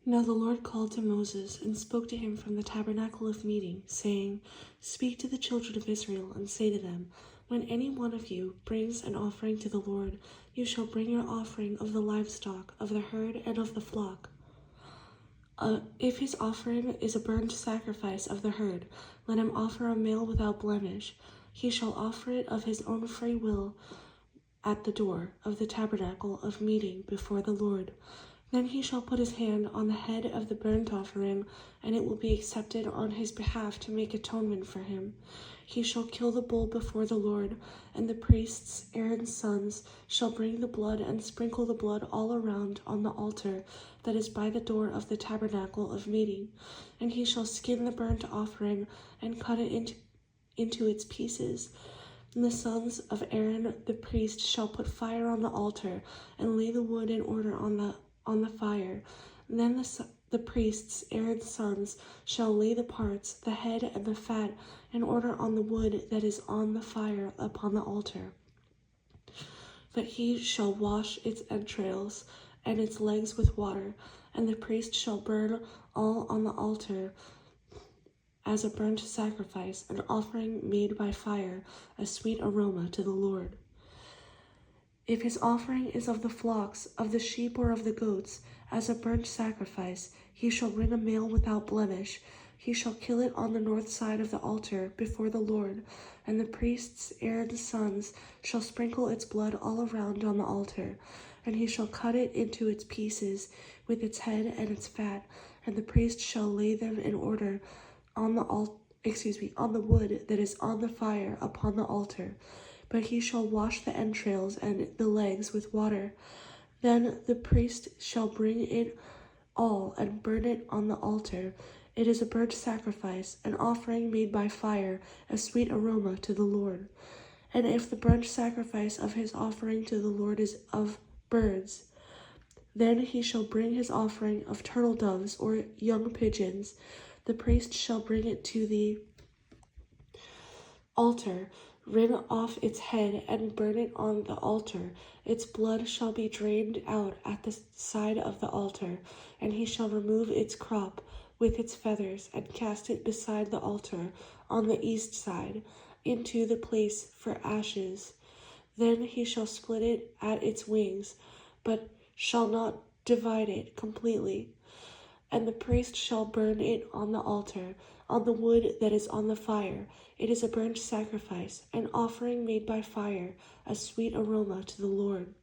Now the Lord called to Moses and spoke to him from the tabernacle of meeting, saying, Speak to the children of Israel and say to them, When any one of you brings an offering to the Lord, you shall bring your offering of the livestock, of the herd, and of the flock. If his offering is a burnt sacrifice of the herd, let him offer a male without blemish. He shall offer it of his own free will at the door of the tabernacle of meeting before the Lord. Then he shall put his hand on the head of the burnt offering, and it will be accepted on his behalf to make atonement for him. He shall kill the bull before the Lord, and the priests, Aaron's sons, shall bring the blood and sprinkle the blood all around on the altar that is by the door of the tabernacle of meeting. And he shall skin the burnt offering and cut it into its pieces. And the sons of Aaron the priest shall put fire on the altar and lay the wood in order on the fire. And then the priests, Aaron's sons, shall lay the parts, the head and the fat, in order on the wood that is on the fire upon the altar. But he shall wash its entrails and its legs with water, and the priest shall burn all on the altar as a burnt sacrifice, an offering made by fire, a sweet aroma to the Lord. If his offering is of the flocks, of the sheep, or of the goats, as a burnt sacrifice, he shall bring a male without blemish. He shall kill it on the north side of the altar before the Lord, and the priests, Aaron's sons, shall sprinkle its blood all around on the altar. And he shall cut it into its pieces, with its head and its fat, and the priest shall lay them in order on the wood that is on the fire upon the altar. But he shall wash the entrails and the legs with water. Then the priest shall bring it all and burn it on the altar. It is a burnt sacrifice, an offering made by fire, a sweet aroma to the Lord. And if the burnt sacrifice of his offering to the Lord is of birds, then he shall bring his offering of turtle doves or young pigeons. The priest shall bring it to the altar, wring off its head, and burn it on the altar. Its blood shall be drained out at the side of the altar, and he shall remove its crop with its feathers, and cast it beside the altar on the east side, into the place for ashes. Then he shall split it at its wings, but shall not divide it completely. And the priest shall burn it on the altar, on the wood that is on the fire. It is a burnt sacrifice, an offering made by fire, a sweet aroma to the Lord.